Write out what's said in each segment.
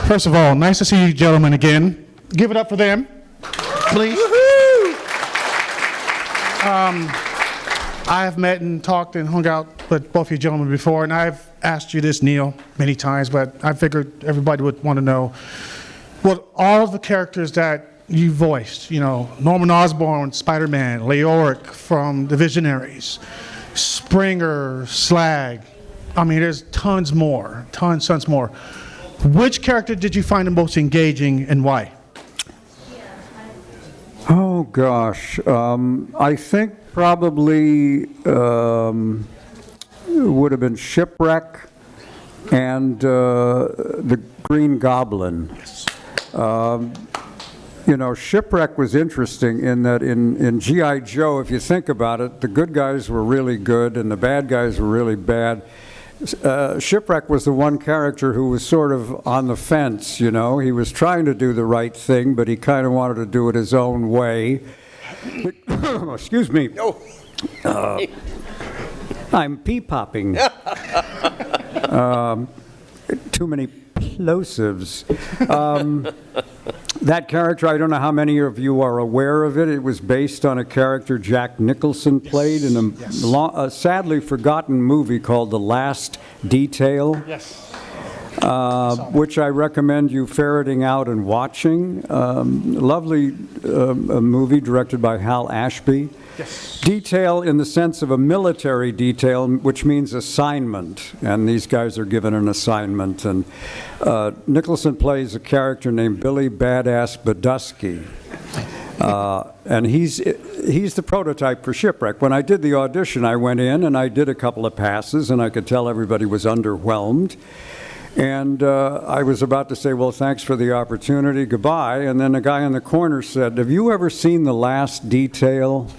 First of all, nice to see you gentlemen again. Give it up for them, please. I have met and talked and hung out with both of you gentlemen before, and I've asked you this, Neil, many times, but I figured everybody would want to know what all of the characters that you voiced, you know, Norman Osborn, Spider-Man, Leoric from The Visionaries, Springer, Slag. I mean, there's tons more. Which character did you find the most engaging and why? Oh, gosh. I think probably would have been Shipwreck and the Green Goblin. You know, Shipwreck was interesting in that in G.I. Joe, if you think about it, the good guys were really good and the bad guys were really bad. Shipwreck was the one character who was sort of on the fence, you know. He was trying to do the right thing, but he kind of wanted to do it his own way. Excuse me. I'm pee-popping. Too many plosives. That character, I don't know how many of you are aware of it. It was based on a character Jack Nicholson played in a sadly forgotten movie called The Last Detail, which I recommend you ferreting out and watching. Lovely movie directed by Hal Ashby. Detail in the sense of a military detail, which means assignment, and these guys are given an assignment. And Nicholson plays a character named Billy Badass Badusky, and he's the prototype for Shipwreck. When I did the audition, I went in and I did a couple of passes, and I could tell everybody was underwhelmed. And I was about to say, well, thanks for the opportunity, goodbye. And then a guy in the corner said, have you ever seen The Last Detail?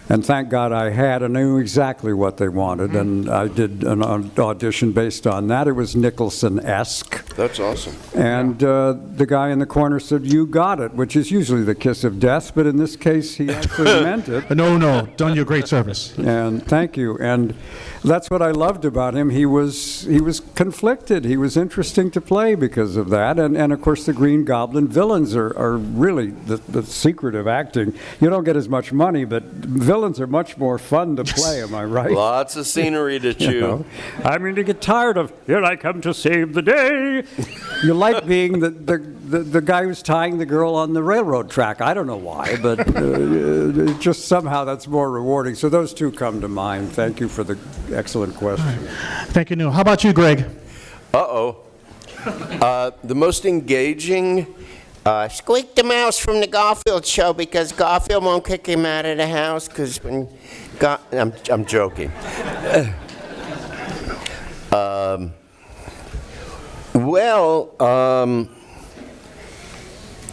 And thank God I had, and I knew exactly what they wanted, and I did an audition based on that. It was Nicholson-esque. That's awesome. And the guy in the corner said, you got it, which is usually the kiss of death, but in this case, he actually meant it. No, done you a great service. And thank you. And that's what I loved about him. He was conflicted. He was interesting to play because of that. And of course, the Green Goblin villains are really the secret of acting. You don't get as much money, but villains are much more fun to play, am I right? Lots of scenery to chew. You know? I mean, to get tired of, here I come to save the day. You like being the guy who's tying the girl on the railroad track. I don't know why, but just somehow that's more rewarding. So those two come to mind. Thank you for the excellent question. Right. Thank you, Neil. How about you, Greg? The most engaging... Squeak the mouse from the Garfield show because Garfield won't kick him out of the house because when I'm joking.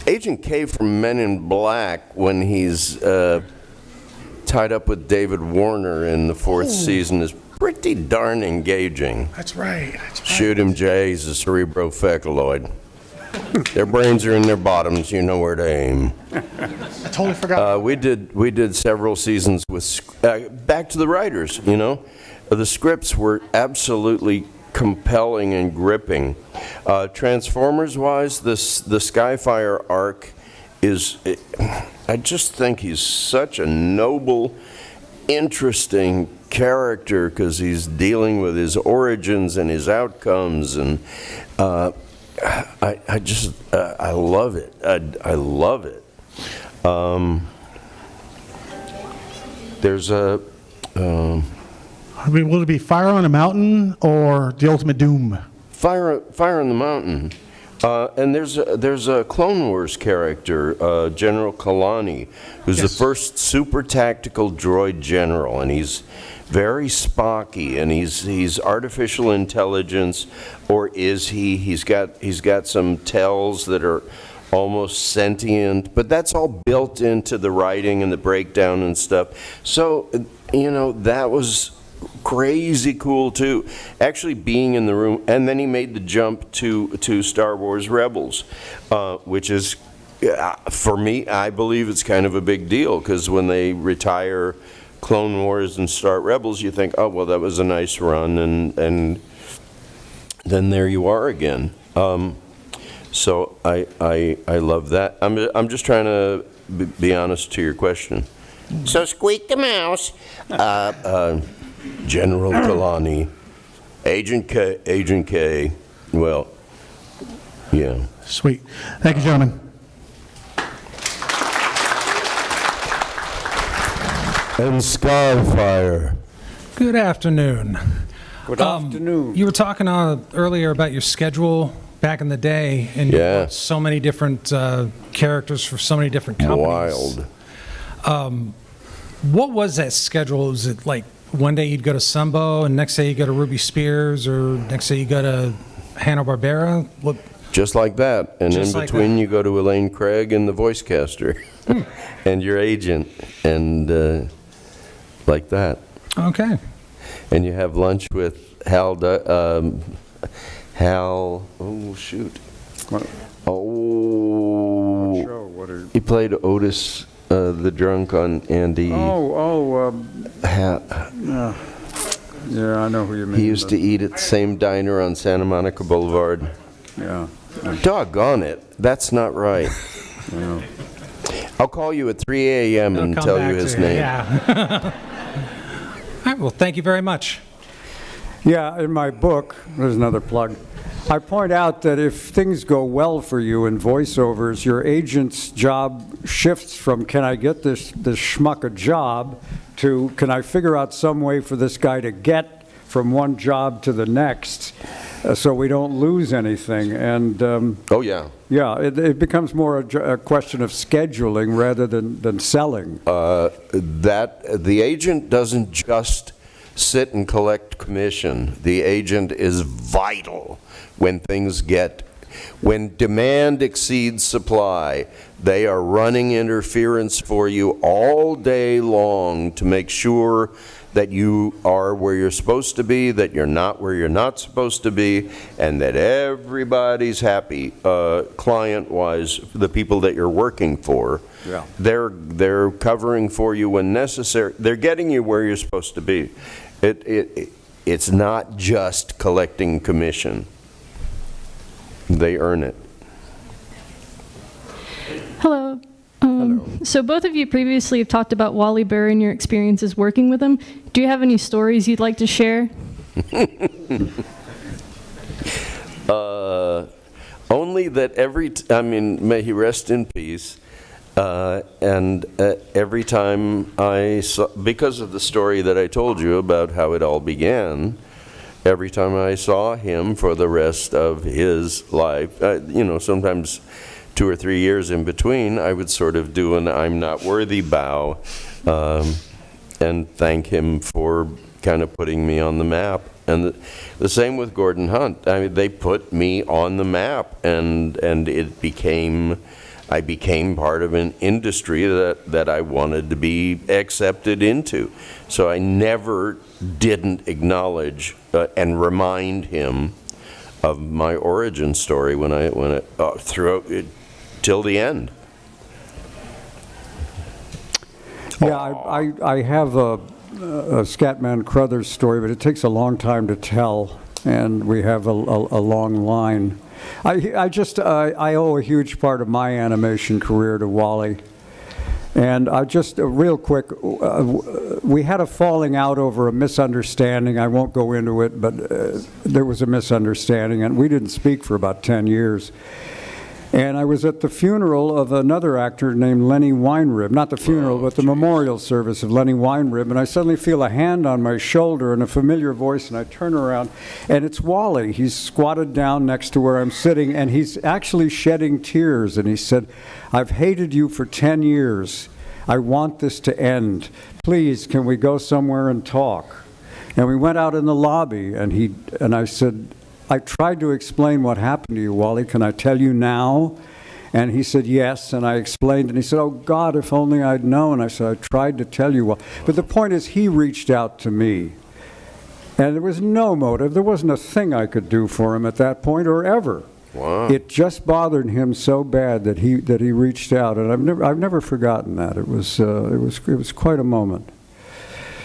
Agent K from Men in Black, when he's tied up with David Warner in the fourth season, is pretty darn engaging. That's right. Shoot him, Jay. He's a cerebrophecaloid. Their brains are in their bottoms. You know where to aim. I totally forgot. We did several seasons with back to the writers. You know, the scripts were absolutely compelling and gripping. Transformers-wise, the Skyfire arc is. I just think he's such a noble, interesting character because he's dealing with his origins and his outcomes and. I love it. I love it. There's a. I mean, will it be Fire on a Mountain or The Ultimate Doom? Fire on the Mountain. And there's a Clone Wars character, General Kalani, who's the first super tactical droid general, and he's very Spocky, and he's artificial intelligence, or is he? He's got some tells that are almost sentient, but that's all built into the writing and the breakdown and stuff. So, you know, that was crazy cool too. Actually being in the room, and then he made the jump to Star Wars Rebels, which is, for me, I believe it's kind of a big deal, because when they retire Clone Wars and start Rebels, you think, oh, well, that was a nice run, and then there you are again. So I love that. I'm just trying to be honest to your question. So Squeak the Mouse, General Kalani, Agent K, well, yeah. Sweet. Thank you, gentlemen. And Skyfire. Good afternoon. Good afternoon. You were talking earlier about your schedule back in the day, and you Yeah. had so many different characters for so many different companies. Wild. What was that schedule? Was it like one day you'd go to Sumbo, and next day you go to Ruby Spears, or next day you go to Hanna-Barbera? What? Just like that. And Just in like between, that. you go to Elaine Craig and the voice caster and your agent, and like that. Okay. And you have lunch with Hal, oh, shoot. What? Oh, Show, what are... he played Otis, the drunk on Andy. Yeah, I know who you mean. He used to eat at the same diner on Santa Monica Boulevard. Yeah. Doggone it, that's not right. Yeah. I'll call you at 3 a.m. and I'll come tell back you his to name. Yeah. All right, well, thank you very much. Yeah, in my book, there's another plug, I point out that if things go well for you in voiceovers, your agent's job shifts from, can I get this schmuck a job, to, can I figure out some way for this guy to get from one job to the next, so we don't lose anything. And Oh, yeah. yeah, it becomes more a question of scheduling rather than selling. That the agent doesn't just sit and collect commission. The agent is vital when when demand exceeds supply. They are running interference for you all day long to make sure that you are where you're supposed to be, that you're not where you're not supposed to be, and that everybody's happy, client-wise, the people that you're working for. Yeah. They're covering for you when necessary. They're getting you where you're supposed to be. It's not just collecting commission. They earn it. Hello. So both of you previously have talked about Wally Burr and your experiences working with him. Do you have any stories you'd like to share? Only that may he rest in peace. And every time I saw, because of the story that I told you about how it all began, every time I saw him for the rest of his life, sometimes 2 or 3 years in between, I would sort of do an I'm not worthy bow and thank him for kind of putting me on the map. And the same with Gordon Hunt. I mean, they put me on the map, and I became part of an industry that I wanted to be accepted into. So I never didn't acknowledge and remind him of my origin story when I throughout it till the end. Yeah, I have a Scatman Crothers story, but it takes a long time to tell, and we have a long line. I owe a huge part of my animation career to Wally. And real quick, we had a falling out over a misunderstanding. I won't go into it, but there was a misunderstanding, and we didn't speak for about 10 years. And I was at the funeral of another actor named Lenny Weinrib, not the funeral, but the memorial service of Lenny Weinrib, and I suddenly feel a hand on my shoulder and a familiar voice, and I turn around, and it's Wally. He's squatted down next to where I'm sitting, and he's actually shedding tears, and he said, "I've hated you for 10 years. I want this to end. Please, can we go somewhere and talk?" And we went out in the lobby, and I said, "I tried to explain what happened to you, Wally. Can I tell you now?" And he said, "Yes." And I explained, and he said, "Oh, God, if only I'd known." I said, "I tried to tell you." But the point is, he reached out to me. And there was no motive. There wasn't a thing I could do for him at that point or ever. Wow. It just bothered him so bad that he reached out. And I've never forgotten that. It was quite a moment.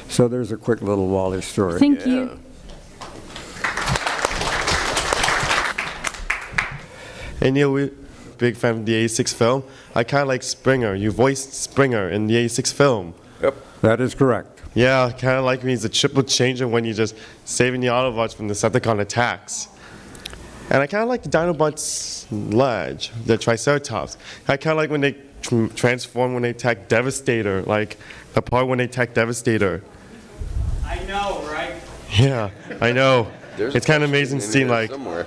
So there's a quick little Wally story. Thank you. Hey Neil, we're big fan of the 86 film. I kind of like Springer. You voiced Springer in the 86 film. Yep. That is correct. Yeah, kind of like me. He's a triple changer when you're just saving the Autobots from the Decepticon attacks. And I kind of like the Dinobot Slag, the Triceratops. I kind of like when they transform when they attack Devastator, like the part when they attack Devastator. I know, right? Yeah, I know. There's a It's kind of amazing question to see in there like somewhere.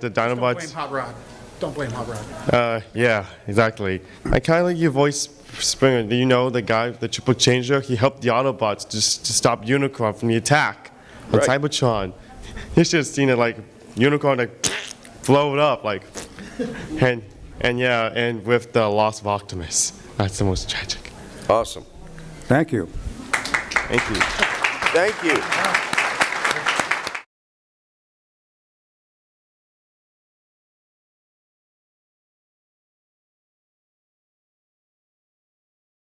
the Don't blame Dinobots. Hot Rod. Don't blame Hot Rod. Yeah, exactly. I kind of like your voice, Springer. Do you know the guy, the triple changer? He helped the Autobots to stop Unicron from the attack on Right. Cybertron. You should have seen it like Unicron like blow it up like, and with the loss of Optimus. That's the most tragic. Awesome. Thank you. Thank you. Thank you.